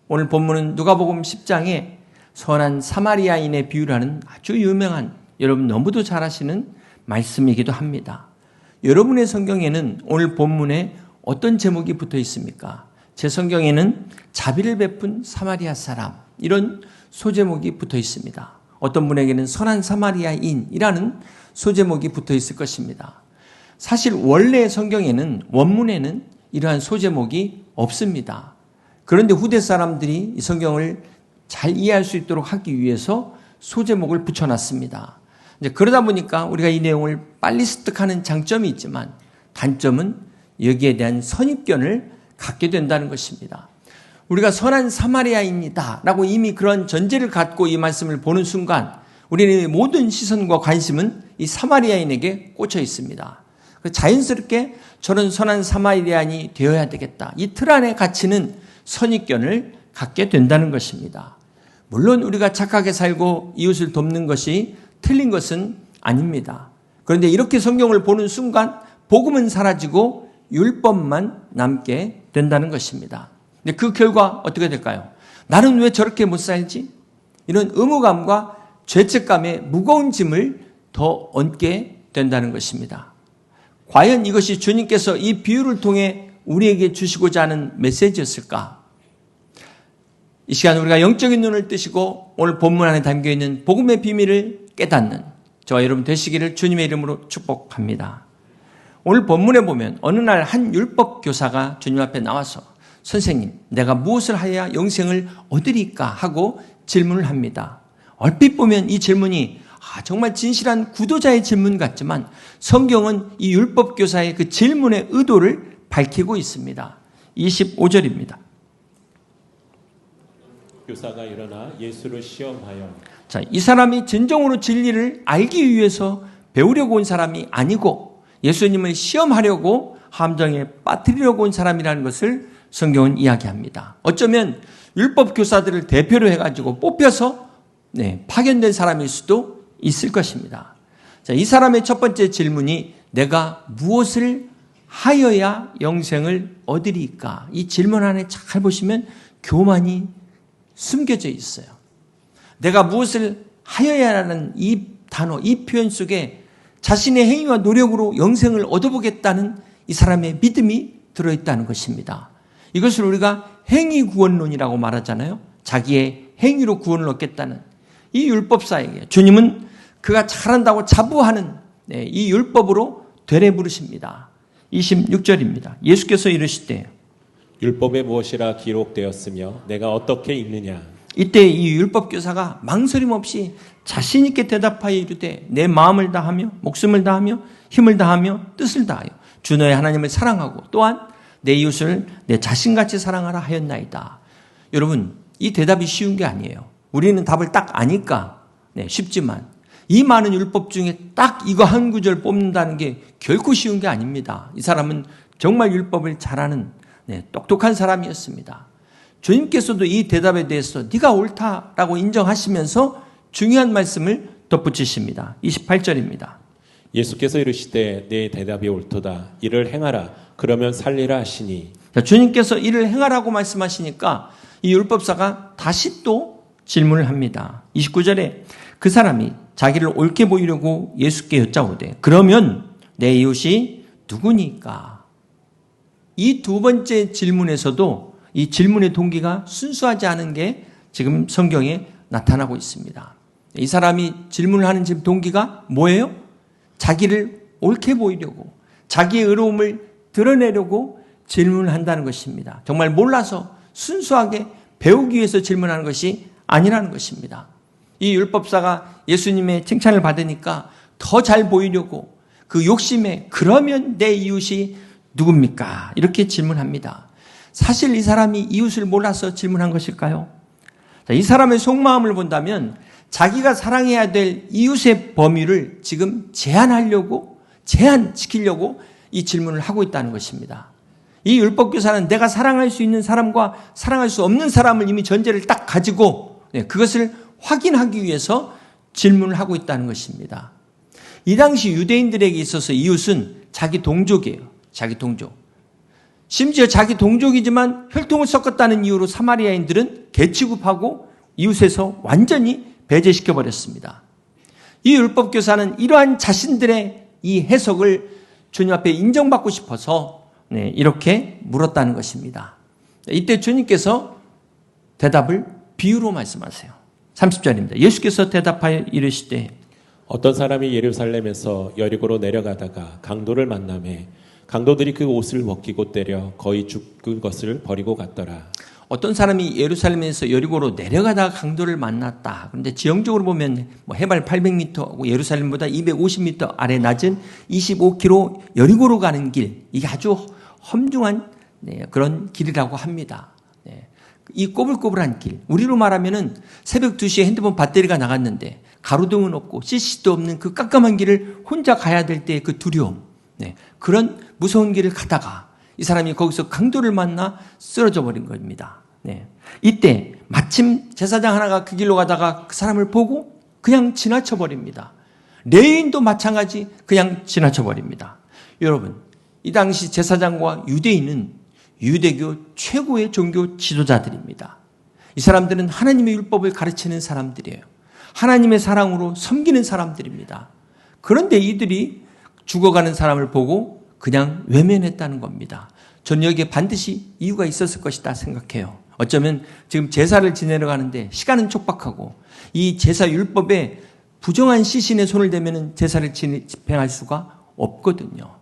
오늘 본문은 누가복음 10장에 선한 사마리아인의 비유를 하는 아주 유명한, 여러분 너무도 잘 아시는 말씀이기도 합니다. 여러분의 성경에는 오늘 본문에 어떤 제목이 붙어 있습니까? 제 성경에는 자비를 베푼 사마리아 사람, 이런 소제목이 붙어 있습니다. 어떤 분에게는 선한 사마리아인이라는 소제목이 붙어 있을 것입니다. 사실 원래 성경에는, 원문에는 이러한 소제목이 없습니다. 그런데 후대 사람들이 이 성경을 잘 이해할 수 있도록 하기 위해서 소제목을 붙여놨습니다. 이제 그러다 보니까 우리가 이 내용을 빨리 습득하는 장점이 있지만 단점은 여기에 대한 선입견을 갖게 된다는 것입니다. 우리가 선한 사마리아인이다 라고 이미 그런 전제를 갖고 이 말씀을 보는 순간 우리의 모든 시선과 관심은 이 사마리아인에게 꽂혀 있습니다. 자연스럽게 저는 선한 사마리아인이 되어야 되겠다, 이 틀 안에 갇히는 선입견을 갖게 된다는 것입니다. 물론 우리가 착하게 살고 이웃을 돕는 것이 틀린 것은 아닙니다. 그런데 이렇게 성경을 보는 순간 복음은 사라지고 율법만 남게 된다는 것입니다. 근데 그 결과 어떻게 될까요? 나는 왜 저렇게 못 살지? 이런 의무감과 죄책감의 무거운 짐을 더 얹게 된다는 것입니다. 과연 이것이 주님께서 이 비유를 통해 우리에게 주시고자 하는 메시지였을까? 이 시간 우리가 영적인 눈을 뜨시고 오늘 본문 안에 담겨있는 복음의 비밀을 깨닫는 저와 여러분 되시기를 주님의 이름으로 축복합니다. 오늘 본문에 보면 어느 날 한 율법 교사가 주님 앞에 나와서 선생님, 내가 무엇을 하여야 영생을 얻으리까 하고 질문을 합니다. 얼핏 보면 이 질문이 정말 진실한 구도자의 질문 같지만 성경은 이 율법 교사의 그 질문의 의도를 밝히고 있습니다. 25절입니다. 교사가 일어나 예수를 시험하여. 자, 이 사람이 진정으로 진리를 알기 위해서 배우려고 온 사람이 아니고 예수님을 시험하려고 함정에 빠뜨리려고 온 사람이라는 것을 성경은 이야기합니다. 어쩌면 율법 교사들을 대표로 해가지고 뽑혀서 파견된 사람일 수도 있을 것입니다. 자, 이 사람의 첫 번째 질문이 내가 무엇을 하여야 영생을 얻으리까? 이 질문 안에 잘 보시면 교만이 숨겨져 있어요. 내가 무엇을 하여야라는 이 단어, 이 표현 속에 자신의 행위와 노력으로 영생을 얻어보겠다는 이 사람의 믿음이 들어있다는 것입니다. 이것을 우리가 행위구원론이라고 말하잖아요. 자기의 행위로 구원을 얻겠다는 이 율법사에게 주님은 그가 잘한다고 자부하는 이 율법으로 되레 부르십니다. 26절입니다. 예수께서 이르시되 율법에 무엇이라 기록되었으며 내가 어떻게 읽느냐. 이때 이 율법교사가 망설임 없이 자신 있게 대답하여 이르되 내 마음을 다하며 목숨을 다하며 힘을 다하며 뜻을 다하여 주 너의 하나님을 사랑하고 또한 내 이웃을 내 자신같이 사랑하라 하였나이다. 여러분, 이 대답이 쉬운 게 아니에요. 우리는 답을 딱 아니까 쉽지만 이 많은 율법 중에 딱 이거 한 구절 뽑는다는 게 결코 쉬운 게 아닙니다. 이 사람은 정말 율법을 잘하는 똑똑한 사람이었습니다. 주님께서도 이 대답에 대해서 네가 옳다라고 인정하시면서 중요한 말씀을 덧붙이십니다. 28절입니다. 예수께서 이르시되 내 대답이 옳도다. 이를 행하라. 그러면 살리라 하시니. 자, 주님께서 이를 행하라고 말씀하시니까 이 율법사가 다시 또 질문을 합니다. 29절에 그 사람이 자기를 옳게 보이려고 예수께 여짜오되 그러면 내 이웃이 누구니까? 이 두 번째 질문에서도 이 질문의 동기가 순수하지 않은 게 지금 성경에 나타나고 있습니다. 이 사람이 질문을 하는 지금 동기가 뭐예요? 자기를 옳게 보이려고, 자기의 의로움을 드러내려고 질문을 한다는 것입니다. 정말 몰라서 순수하게 배우기 위해서 질문하는 것이 아니라는 것입니다. 이 율법사가 예수님의 칭찬을 받으니까 더 잘 보이려고 그 욕심에 그러면 내 이웃이 누굽니까? 이렇게 질문합니다. 사실 이 사람이 이웃을 몰라서 질문한 것일까요? 이 사람의 속마음을 본다면 자기가 사랑해야 될 이웃의 범위를 지금 제한시키려고 이 질문을 하고 있다는 것입니다. 이 율법교사는 내가 사랑할 수 있는 사람과 사랑할 수 없는 사람을 이미 전제를 딱 가지고 그것을 확인하기 위해서 질문을 하고 있다는 것입니다. 이 당시 유대인들에게 있어서 이웃은 자기 동족이에요. 자기 동족. 심지어 자기 동족이지만 혈통을 섞었다는 이유로 사마리아인들은 개취급하고 이웃에서 완전히 배제시켜 버렸습니다. 이 율법교사는 이러한 자신들의 이 해석을 주님 앞에 인정받고 싶어서 이렇게 물었다는 것입니다. 이때 주님께서 대답을 비유로 말씀하세요. 30절입니다. 예수께서 대답하여 이르시되 어떤 사람이 예루살렘에서 여리고로 내려가다가 강도를 만나매 강도들이 그 옷을 벗기고 때려 거의 죽은 것을 버리고 갔더라. 어떤 사람이 예루살렘에서 여리고로 내려가다가 강도를 만났다. 그런데 지형적으로 보면 해발 800m하고 예루살렘보다 250m 아래 낮은 25km 여리고로 가는 길, 이게 아주 험중한 그런 길이라고 합니다. 이 꼬불꼬불한 길, 우리로 말하면은 새벽 2시에 핸드폰 배터리가 나갔는데 가로등은 없고 CC도 없는 그 깜깜한 길을 혼자 가야 될 때의 그 두려움, 그런 무서운 길을 가다가 이 사람이 거기서 강도를 만나 쓰러져 버린 겁니다. 이때 마침 제사장 하나가 그 길로 가다가 그 사람을 보고 그냥 지나쳐 버립니다. 레위인도 마찬가지 그냥 지나쳐 버립니다. 여러분, 이 당시 제사장과 유대인은 유대교 최고의 종교 지도자들입니다. 이 사람들은 하나님의 율법을 가르치는 사람들이에요. 하나님의 사랑으로 섬기는 사람들입니다. 그런데 이들이 죽어가는 사람을 보고 그냥 외면했다는 겁니다. 저는 여기에 반드시 이유가 있었을 것이다 생각해요. 어쩌면 지금 제사를 지내러 가는데 시간은 촉박하고 이 제사 율법에 부정한 시신의 손을 대면 제사를 집행할 수가 없거든요.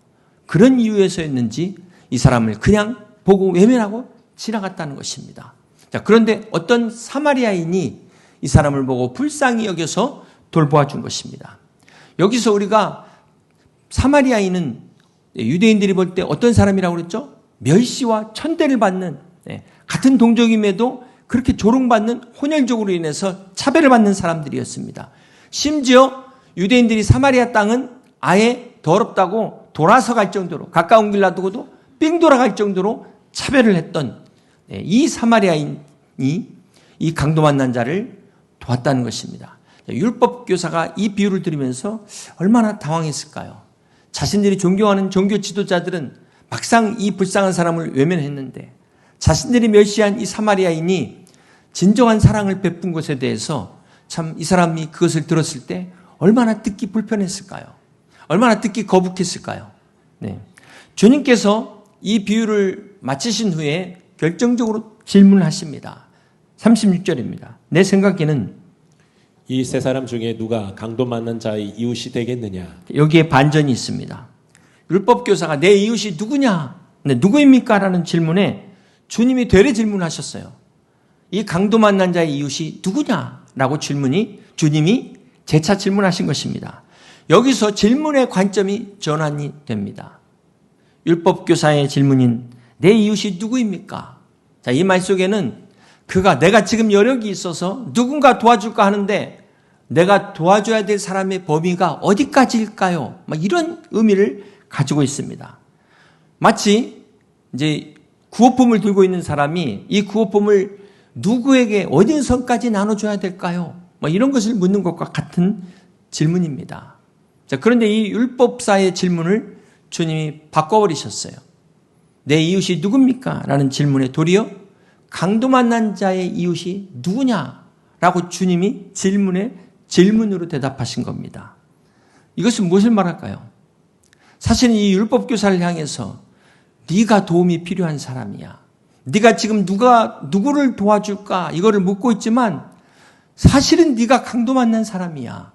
그런 이유에서였는지 이 사람을 그냥 보고 외면하고 지나갔다는 것입니다. 자, 그런데 어떤 사마리아인이 이 사람을 보고 불쌍히 여겨서 돌보아 준 것입니다. 여기서 우리가 사마리아인은 유대인들이 볼 때 어떤 사람이라고 그랬죠? 멸시와 천대를 받는, 같은 동족임에도 그렇게 조롱받는, 혼혈족으로 인해서 차별을 받는 사람들이었습니다. 심지어 유대인들이 사마리아 땅은 아예 더럽다고 돌아서 갈 정도로, 가까운 길 놔두고도 삥 돌아갈 정도로 차별을 했던 이 사마리아인이 이 강도 만난 자를 도왔다는 것입니다. 율법교사가 이 비유를 들으면서 얼마나 당황했을까요? 자신들이 존경하는 종교 지도자들은 막상 이 불쌍한 사람을 외면했는데 자신들이 멸시한 이 사마리아인이 진정한 사랑을 베푼 것에 대해서 참 이 사람이 그것을 들었을 때 얼마나 듣기 불편했을까요? 얼마나 듣기 거북했을까요? 주님께서 이 비유를 마치신 후에 결정적으로 질문을 하십니다. 36절입니다. 내 생각에는 이 세 사람 중에 누가 강도 만난 자의 이웃이 되겠느냐? 여기에 반전이 있습니다. 율법교사가 내 이웃이 누구냐? 누구입니까? 라는 질문에 주님이 되레 질문하셨어요. 이 강도 만난 자의 이웃이 누구냐? 라고 주님이 재차 질문하신 것입니다. 여기서 질문의 관점이 전환이 됩니다. 율법교사의 질문인 내 이웃이 누구입니까? 자, 이 말 속에는 내가 지금 여력이 있어서 누군가 도와줄까 하는데 내가 도와줘야 될 사람의 범위가 어디까지일까요? 이런 의미를 가지고 있습니다. 마치 이제 구호품을 들고 있는 사람이 이 구호품을 누구에게 어디 선까지 나눠줘야 될까요? 이런 것을 묻는 것과 같은 질문입니다. 자, 그런데 이 율법사의 질문을 주님이 바꿔버리셨어요. 내 이웃이 누굽니까? 라는 질문에 도리어 강도 만난 자의 이웃이 누구냐? 라고 주님이 질문으로 대답하신 겁니다. 이것은 무엇을 말할까요? 사실은 이 율법교사를 향해서 네가 도움이 필요한 사람이야. 네가 지금 누구를 도와줄까? 이거를 묻고 있지만 사실은 네가 강도 만난 사람이야.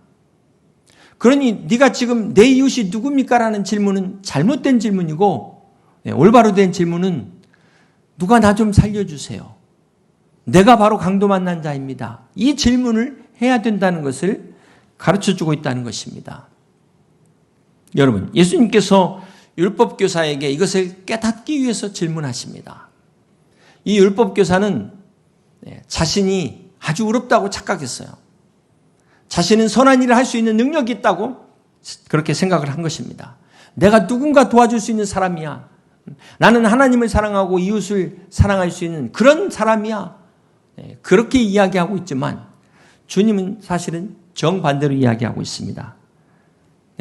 그러니 네가 지금 내 이웃이 누굽니까? 라는 질문은 잘못된 질문이고 올바로 된 질문은 누가 나 좀 살려주세요. 내가 바로 강도 만난 자입니다. 이 질문을 해야 된다는 것을 가르쳐주고 있다는 것입니다. 여러분, 예수님께서 율법교사에게 이것을 깨닫기 위해서 질문하십니다. 이 율법교사는 자신이 아주 어렵다고 착각했어요. 자신은 선한 일을 할 수 있는 능력이 있다고 그렇게 생각을 한 것입니다. 내가 누군가 도와줄 수 있는 사람이야. 나는 하나님을 사랑하고 이웃을 사랑할 수 있는 그런 사람이야. 그렇게 이야기하고 있지만 주님은 사실은 정반대로 이야기하고 있습니다.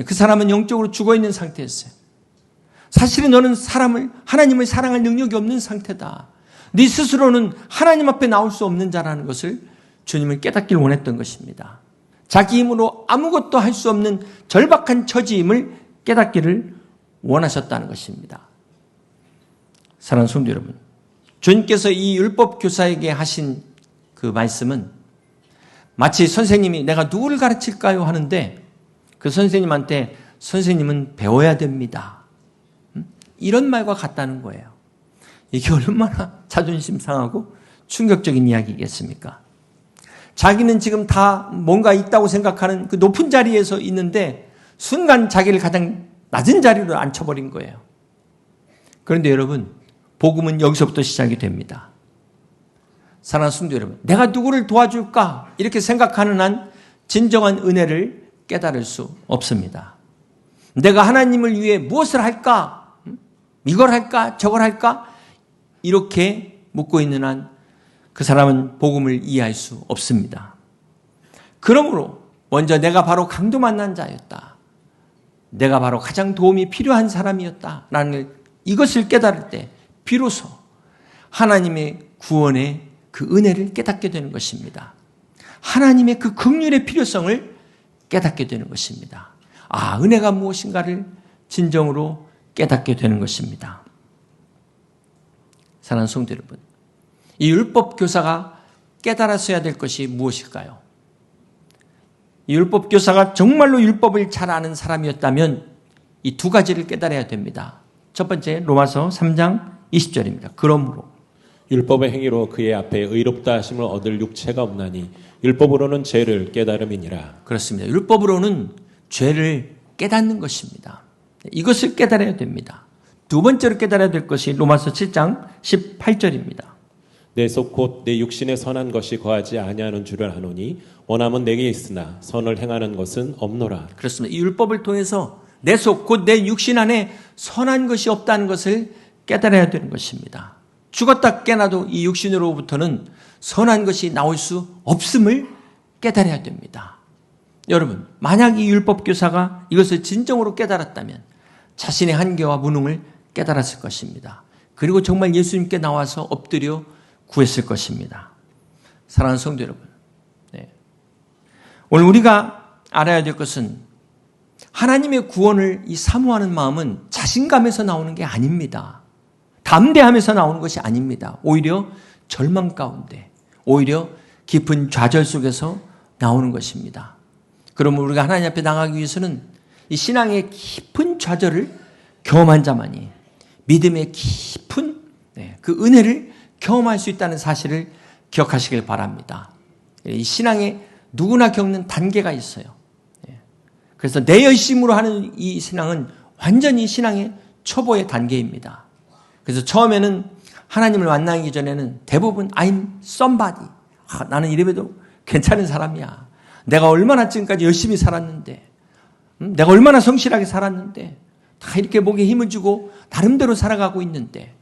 그 사람은 영적으로 죽어있는 상태였어요. 사실은 너는 하나님을 사랑할 능력이 없는 상태다. 네 스스로는 하나님 앞에 나올 수 없는 자라는 것을 주님을 깨닫기를 원했던 것입니다. 자기 힘으로 아무것도 할 수 없는 절박한 처지임을 깨닫기를 원하셨다는 것입니다. 사랑하는 성도 여러분, 주님께서 이 율법 교사에게 하신 그 말씀은 마치 선생님이 내가 누구를 가르칠까요 하는데 그 선생님한테 선생님은 배워야 됩니다. 이런 말과 같다는 거예요. 이게 얼마나 자존심 상하고 충격적인 이야기겠습니까? 자기는 지금 다 뭔가 있다고 생각하는 그 높은 자리에서 있는데 순간 자기를 가장 낮은 자리로 앉혀버린 거예요. 그런데 여러분, 복음은 여기서부터 시작이 됩니다. 사랑하는 성도 여러분, 내가 누구를 도와줄까 이렇게 생각하는 한 진정한 은혜를 깨달을 수 없습니다. 내가 하나님을 위해 무엇을 할까? 이걸 할까? 저걸 할까? 이렇게 묻고 있는 한 그 사람은 복음을 이해할 수 없습니다. 그러므로 먼저 내가 바로 강도 만난 자였다. 내가 바로 가장 도움이 필요한 사람이었다라는 이것을 깨달을 때 비로소 하나님의 구원의 그 은혜를 깨닫게 되는 것입니다. 하나님의 그 긍휼의 필요성을 깨닫게 되는 것입니다. 아, 은혜가 무엇인가를 진정으로 깨닫게 되는 것입니다. 사랑하는 성도 여러분, 이 율법 교사가 깨달았어야 될 것이 무엇일까요? 이 율법 교사가 정말로 율법을 잘 아는 사람이었다면 이 두 가지를 깨달아야 됩니다. 첫 번째, 로마서 3장 20절입니다. 그러므로 율법의 행위로 그의 앞에 의롭다 하심을 얻을 육체가 없나니 율법으로는 죄를 깨달음이니라. 그렇습니다. 율법으로는 죄를 깨닫는 것입니다. 이것을 깨달아야 됩니다. 두 번째로 깨달아야 될 것이 로마서 7장 18절입니다. 내 속 곧 내 육신에 선한 것이 거하지 아니하는 줄을 아노니 원함은 내게 있으나 선을 행하는 것은 없노라. 그렇습니다. 이 율법을 통해서 내 속 곧 내 육신 안에 선한 것이 없다는 것을 깨달아야 되는 것입니다. 죽었다 깨나도 이 육신으로부터는 선한 것이 나올 수 없음을 깨달아야 됩니다. 여러분, 만약 이 율법 교사가 이것을 진정으로 깨달았다면 자신의 한계와 무능을 깨달았을 것입니다. 그리고 정말 예수님께 나와서 엎드려 구했을 것입니다. 사랑하는 성도 여러분, 오늘 우리가 알아야 될 것은 하나님의 구원을 이 사모하는 마음은 자신감에서 나오는 게 아닙니다. 담대함에서 나오는 것이 아닙니다. 오히려 절망 가운데, 오히려 깊은 좌절 속에서 나오는 것입니다. 그러면 우리가 하나님 앞에 나가기 위해서는 이 신앙의 깊은 좌절을 경험한 자만이 믿음의 깊은 그 은혜를 경험할 수 있다는 사실을 기억하시길 바랍니다. 이 신앙에 누구나 겪는 단계가 있어요. 그래서 내 열심으로 하는 이 신앙은 완전히 신앙의 초보의 단계입니다. 그래서 처음에는 하나님을 만나기 전에는 대부분 I'm somebody. 나는 이래봬도 괜찮은 사람이야. 내가 얼마나 지금까지 열심히 살았는데, 내가 얼마나 성실하게 살았는데, 다 이렇게 목에 힘을 주고 나름대로 살아가고 있는데,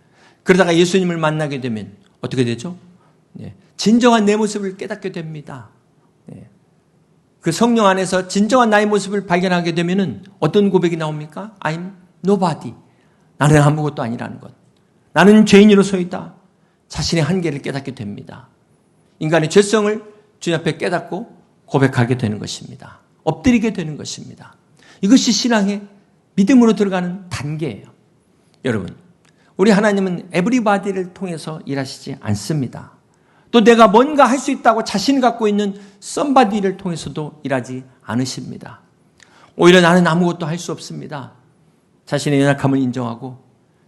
그러다가 예수님을 만나게 되면 어떻게 되죠? 진정한 내 모습을 깨닫게 됩니다. 그 성령 안에서 진정한 나의 모습을 발견하게 되면 어떤 고백이 나옵니까? I'm nobody. 나는 아무것도 아니라는 것. 나는 죄인으로서이다. 자신의 한계를 깨닫게 됩니다. 인간의 죄성을 주님 앞에 깨닫고 고백하게 되는 것입니다. 엎드리게 되는 것입니다. 이것이 신앙의 믿음으로 들어가는 단계예요. 여러분, 우리 하나님은 에브리바디를 통해서 일하시지 않습니다. 또 내가 뭔가 할 수 있다고 자신 갖고 있는 썸바디를 통해서도 일하지 않으십니다. 오히려 나는 아무것도 할 수 없습니다. 자신의 연약함을 인정하고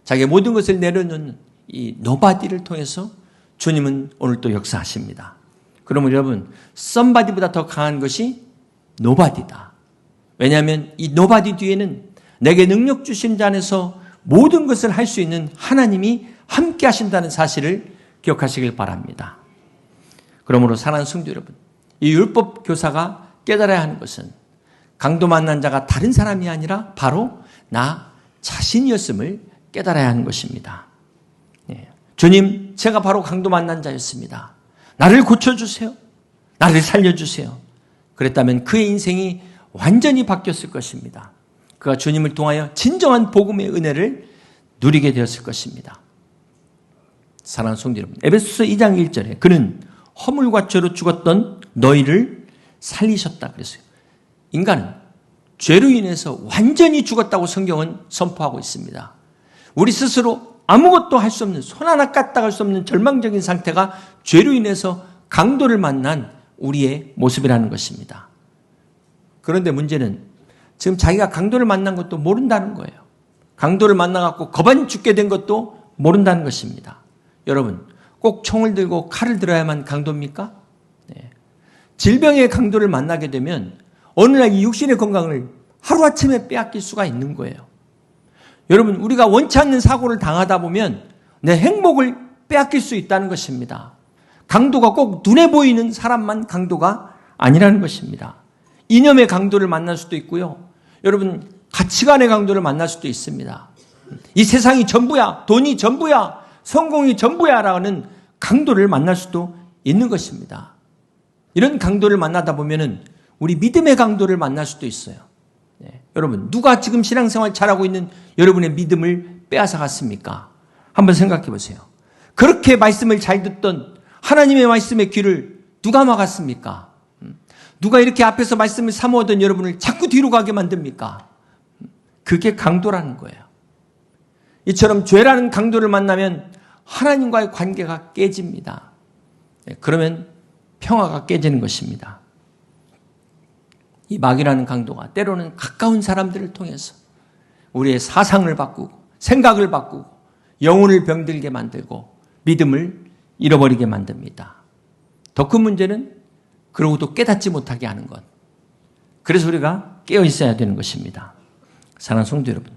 자기의 모든 것을 내려놓는 이 노바디를 통해서 주님은 오늘 또 역사하십니다. 그러면 여러분, 썸바디보다 더 강한 것이 노바디다. 왜냐하면 이 노바디 뒤에는 내게 능력 주신 자 안에서 모든 것을 할 수 있는 하나님이 함께 하신다는 사실을 기억하시길 바랍니다. 그러므로 사랑하는 성도 여러분, 이 율법 교사가 깨달아야 하는 것은 강도 만난 자가 다른 사람이 아니라 바로 나 자신이었음을 깨달아야 하는 것입니다. 주님, 제가 바로 강도 만난 자였습니다. 나를 고쳐주세요. 나를 살려주세요. 그랬다면 그의 인생이 완전히 바뀌었을 것입니다. 그가 주님을 통하여 진정한 복음의 은혜를 누리게 되었을 것입니다. 사랑하는 성도 여러분, 에베소서 2장 1절에 그는 허물과 죄로 죽었던 너희를 살리셨다 그랬어요. 인간은 죄로 인해서 완전히 죽었다고 성경은 선포하고 있습니다. 우리 스스로 아무것도 할 수 없는, 손 하나 까딱할 수 없는 절망적인 상태가 죄로 인해서 강도를 만난 우리의 모습이라는 것입니다. 그런데 문제는 지금 자기가 강도를 만난 것도 모른다는 거예요. 강도를 만나갖고 거반 죽게 된 것도 모른다는 것입니다. 여러분, 꼭 총을 들고 칼을 들어야만 강도입니까? 네. 질병의 강도를 만나게 되면 어느 날 이 육신의 건강을 하루아침에 빼앗길 수가 있는 거예요. 여러분, 우리가 원치 않는 사고를 당하다 보면 내 행복을 빼앗길 수 있다는 것입니다. 강도가 꼭 눈에 보이는 사람만 강도가 아니라는 것입니다. 이념의 강도를 만날 수도 있고요. 여러분, 가치관의 강도를 만날 수도 있습니다. 이 세상이 전부야, 돈이 전부야, 성공이 전부야 라는 강도를 만날 수도 있는 것입니다. 이런 강도를 만나다 보면은 우리 믿음의 강도를 만날 수도 있어요. 네. 여러분, 누가 지금 신앙생활 잘하고 있는 여러분의 믿음을 빼앗아 갔습니까? 한번 생각해 보세요. 그렇게 말씀을 잘 듣던 하나님의 말씀의 귀를 누가 막았습니까? 누가 이렇게 앞에서 말씀을 사모하던 여러분을 자꾸 뒤로 가게 만듭니까? 그게 강도라는 거예요. 이처럼 죄라는 강도를 만나면 하나님과의 관계가 깨집니다. 그러면 평화가 깨지는 것입니다. 이 마귀라는 강도가 때로는 가까운 사람들을 통해서 우리의 사상을 바꾸고 생각을 바꾸고 영혼을 병들게 만들고 믿음을 잃어버리게 만듭니다. 더 큰 문제는 그러고도 깨닫지 못하게 하는 것. 그래서 우리가 깨어 있어야 되는 것입니다. 사랑하는 성도 여러분,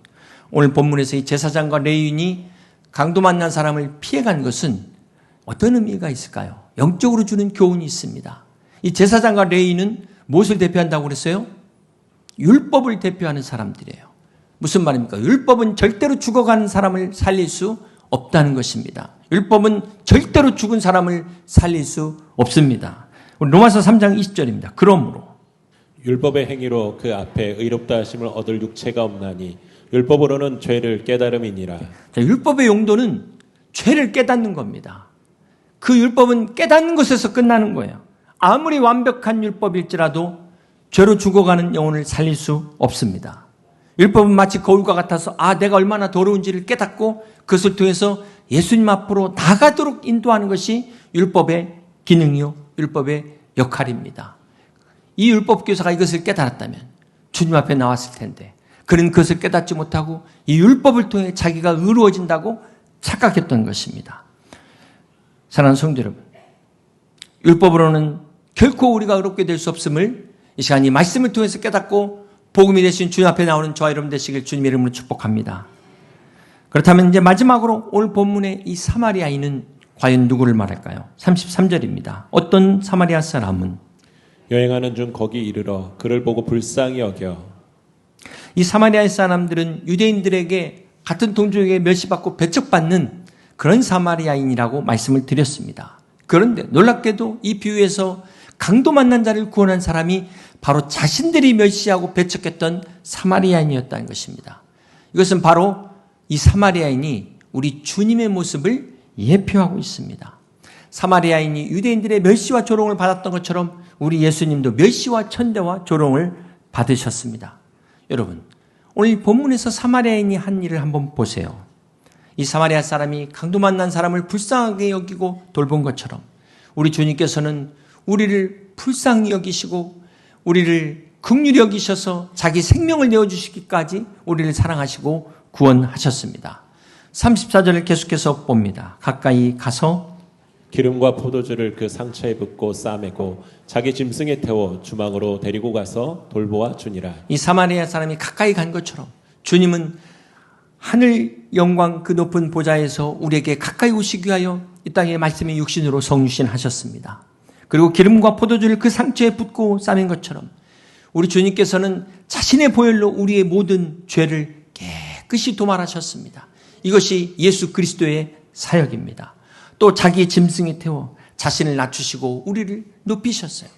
오늘 본문에서 이 제사장과 레위인이 강도 만난 사람을 피해간 것은 어떤 의미가 있을까요? 영적으로 주는 교훈이 있습니다. 이 제사장과 레위인은 무엇을 대표한다고 그랬어요? 율법을 대표하는 사람들이에요. 무슨 말입니까? 율법은 절대로 죽어가는 사람을 살릴 수 없다는 것입니다. 율법은 절대로 죽은 사람을 살릴 수 없습니다. 로마서 3장 20절입니다. 그러므로 율법의 행위로 그 앞에 의롭다 하심을 얻을 육체가 없나니 율법으로는 죄를 깨달음이니라. 자, 율법의 용도는 죄를 깨닫는 겁니다. 그 율법은 깨닫는 것에서 끝나는 거예요. 아무리 완벽한 율법일지라도 죄로 죽어가는 영혼을 살릴 수 없습니다. 율법은 마치 거울과 같아서 내가 얼마나 더러운지를 깨닫고 그것을 통해서 예수님 앞으로 나가도록 인도하는 것이 율법의 기능이요, 율법의 역할입니다. 이 율법교사가 이것을 깨달았다면 주님 앞에 나왔을 텐데 그는 그것을 깨닫지 못하고 이 율법을 통해 자기가 의로워진다고 착각했던 것입니다. 사랑하는 성도 여러분, 율법으로는 결코 우리가 의롭게 될 수 없음을 이 시간 이 말씀을 통해서 깨닫고 복음이 되신 주님 앞에 나오는 저와 여러분 되시길 주님 이름으로 축복합니다. 그렇다면 이제 마지막으로 오늘 본문의 이 사마리아인은 과연 누구를 말할까요? 33절입니다. 어떤 사마리아 사람은 여행하는 중 거기 이르러 그를 보고 불쌍히 여겨. 이 사마리아의 사람들은 유대인들에게 같은 동족에게 멸시받고 배척받는 그런 사마리아인이라고 말씀을 드렸습니다. 그런데 놀랍게도 이 비유에서 강도 만난 자를 구원한 사람이 바로 자신들이 멸시하고 배척했던 사마리아인이었다는 것입니다. 이것은 바로 이 사마리아인이 우리 주님의 모습을 예표하고 있습니다. 사마리아인이 유대인들의 멸시와 조롱을 받았던 것처럼 우리 예수님도 멸시와 천대와 조롱을 받으셨습니다. 여러분, 오늘 본문에서 사마리아인이 한 일을 한번 보세요. 이 사마리아 사람이 강도 만난 사람을 불쌍하게 여기고 돌본 것처럼 우리 주님께서는 우리를 불쌍히 여기시고 우리를 긍휼히 여기셔서 자기 생명을 내어주시기까지 우리를 사랑하시고 구원하셨습니다. 34절을 계속해서 봅니다. 가까이 가서 기름과 포도주를 그 상처에 붓고 싸매고 자기 짐승에 태워 주막으로 데리고 가서 돌보아 주니라. 이 사마리아 사람이 가까이 간 것처럼 주님은 하늘 영광 그 높은 보좌에서 우리에게 가까이 오시기 위하여 이 땅의 말씀이 육신으로 성육신하셨습니다. 그리고 기름과 포도주를 그 상처에 붓고 싸맨 것처럼 우리 주님께서는 자신의 보혈로 우리의 모든 죄를 깨끗이 도말하셨습니다. 이것이 예수 그리스도의 사역입니다. 또 자기 짐승에 태워 자신을 낮추시고 우리를 높이셨어요.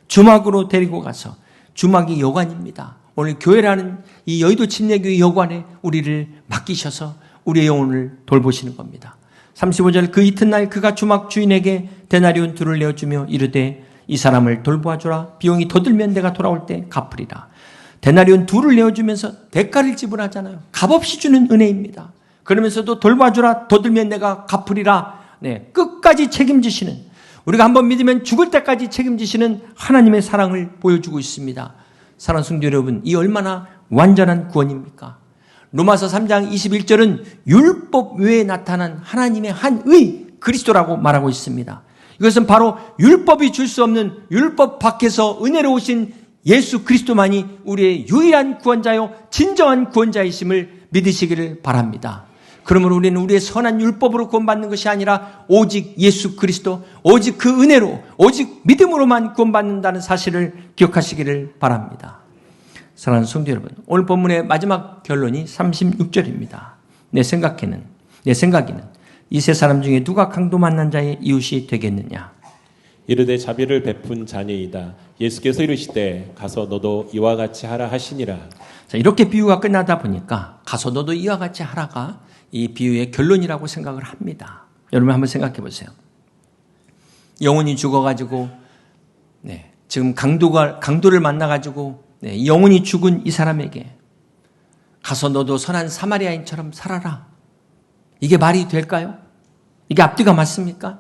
주막으로 데리고 가서, 주막이 여관입니다. 오늘 교회라는 이 여의도 침례교회 여관에 우리를 맡기셔서 우리의 영혼을 돌보시는 겁니다. 35절 그 이튿날 그가 주막 주인에게 데나리온 둘을 내어주며 이르되 이 사람을 돌보아주라. 비용이 더 들면 내가 돌아올 때 갚으리라. 데나리온 둘을 내어주면서 대가를 지불하잖아요. 값없이 주는 은혜입니다. 그러면서도 돌봐주라. 더 들면 내가 갚으리라. 네, 끝까지 책임지시는, 우리가 한번 믿으면 죽을 때까지 책임지시는 하나님의 사랑을 보여주고 있습니다. 사랑하는 성도 여러분, 이 얼마나 완전한 구원입니까? 로마서 3장 21절은 율법 외에 나타난 하나님의 한 의 그리스도라고 말하고 있습니다. 이것은 바로 율법이 줄 수 없는 율법 밖에서 은혜로 오신 예수 그리스도만이 우리의 유일한 구원자요 진정한 구원자이심을 믿으시기를 바랍니다. 그러므로 우리는 우리의 선한 율법으로 구원받는 것이 아니라 오직 예수 그리스도, 오직 그 은혜로, 오직 믿음으로만 구원받는다는 사실을 기억하시기를 바랍니다. 사랑하는 성도 여러분, 오늘 본문의 마지막 결론이 36절입니다. 내 생각에는 이 세 사람 중에 누가 강도 만난 자의 이웃이 되겠느냐? 이르되 자비를 베푼 자니이다. 예수께서 이르시되 가서 너도 이와 같이 하라 하시니라. 자, 이렇게 비유가 끝나다 보니까 가서 너도 이와 같이 하라가 이 비유의 결론이라고 생각을 합니다. 여러분 한번 생각해 보세요. 영혼이 죽어가지고 지금 강도를 만나가지고 영혼이 죽은 이 사람에게 가서 너도 선한 사마리아인처럼 살아라. 이게 말이 될까요? 이게 앞뒤가 맞습니까?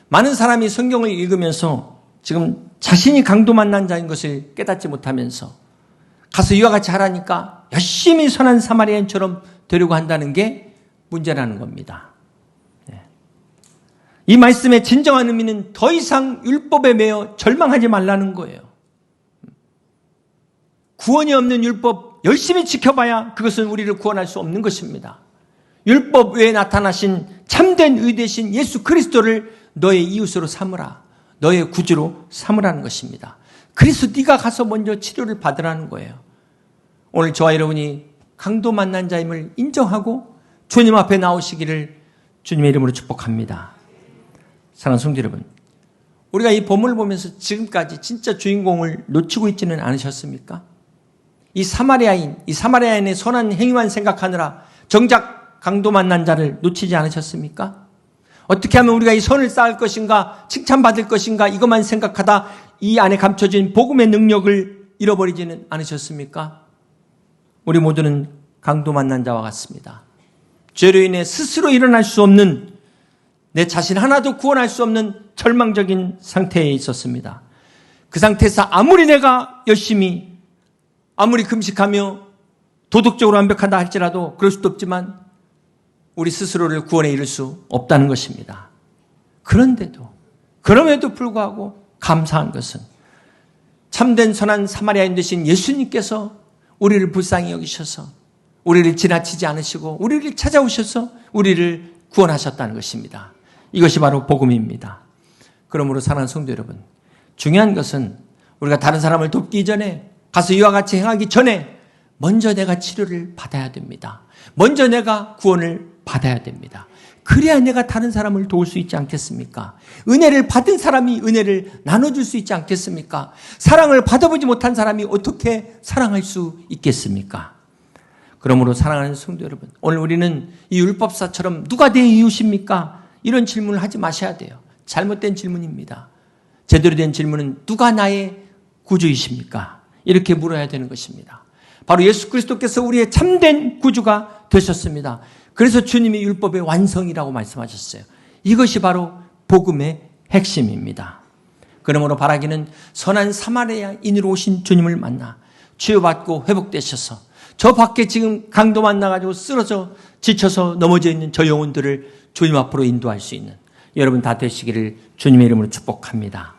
많은 사람이 성경을 읽으면서 지금 자신이 강도 만난 자인 것을 깨닫지 못하면서 가서 이와 같이 하라니까 열심히 선한 사마리아인처럼 되려고 한다는 게 문제라는 겁니다. 이 말씀의 진정한 의미는 더 이상 율법에 매여 절망하지 말라는 거예요. 구원이 없는 율법 열심히 지켜봐야 그것은 우리를 구원할 수 없는 것입니다. 율법 외에 나타나신 참된 의 되신 예수 그리스도를 너의 이웃으로 삼으라. 너의 구주로 삼으라는 것입니다. 그래서 네가 가서 먼저 치료를 받으라는 거예요. 오늘 저와 여러분이 강도 만난 자임을 인정하고 주님 앞에 나오시기를 주님의 이름으로 축복합니다. 사랑하는 성도 여러분, 우리가 이 본문을 보면서 지금까지 진짜 주인공을 놓치고 있지는 않으셨습니까? 이 사마리아인의 선한 행위만 생각하느라 정작 강도 만난 자를 놓치지 않으셨습니까? 어떻게 하면 우리가 이 선을 쌓을 것인가, 칭찬받을 것인가 이것만 생각하다 이 안에 감춰진 복음의 능력을 잃어버리지는 않으셨습니까? 우리 모두는 강도 만난 자와 같습니다. 죄로 인해 스스로 일어날 수 없는, 내 자신 하나도 구원할 수 없는 절망적인 상태에 있었습니다. 그 상태에서 아무리 내가 열심히, 아무리 금식하며 도덕적으로 완벽하다 할지라도 그럴 수도 없지만 우리 스스로를 구원에 이를 수 없다는 것입니다. 그럼에도 불구하고 감사한 것은 참된 선한 사마리아인 되신 예수님께서 우리를 불쌍히 여기셔서 우리를 지나치지 않으시고 우리를 찾아오셔서 우리를 구원하셨다는 것입니다. 이것이 바로 복음입니다. 그러므로 사랑하는 성도 여러분, 중요한 것은 우리가 다른 사람을 돕기 전에, 가서 이와 같이 행하기 전에 먼저 내가 치료를 받아야 됩니다. 먼저 내가 구원을 받아야 됩니다. 그래야 내가 다른 사람을 도울 수 있지 않겠습니까? 은혜를 받은 사람이 은혜를 나눠줄 수 있지 않겠습니까? 사랑을 받아보지 못한 사람이 어떻게 사랑할 수 있겠습니까? 그러므로 사랑하는 성도 여러분, 오늘 우리는 이 율법사처럼 누가 내 이웃입니까? 이런 질문을 하지 마셔야 돼요. 잘못된 질문입니다. 제대로 된 질문은 누가 나의 구주이십니까? 이렇게 물어야 되는 것입니다. 바로 예수 그리스도께서 우리의 참된 구주가 되셨습니다. 그래서 주님이 율법의 완성이라고 말씀하셨어요. 이것이 바로 복음의 핵심입니다. 그러므로 바라기는 선한 사마리아인으로 오신 주님을 만나 치유받고 회복되셔서 저 밖에 지금 강도 만나가지고 쓰러져 지쳐서 넘어져 있는 저 영혼들을 주님 앞으로 인도할 수 있는 여러분 다 되시기를 주님의 이름으로 축복합니다.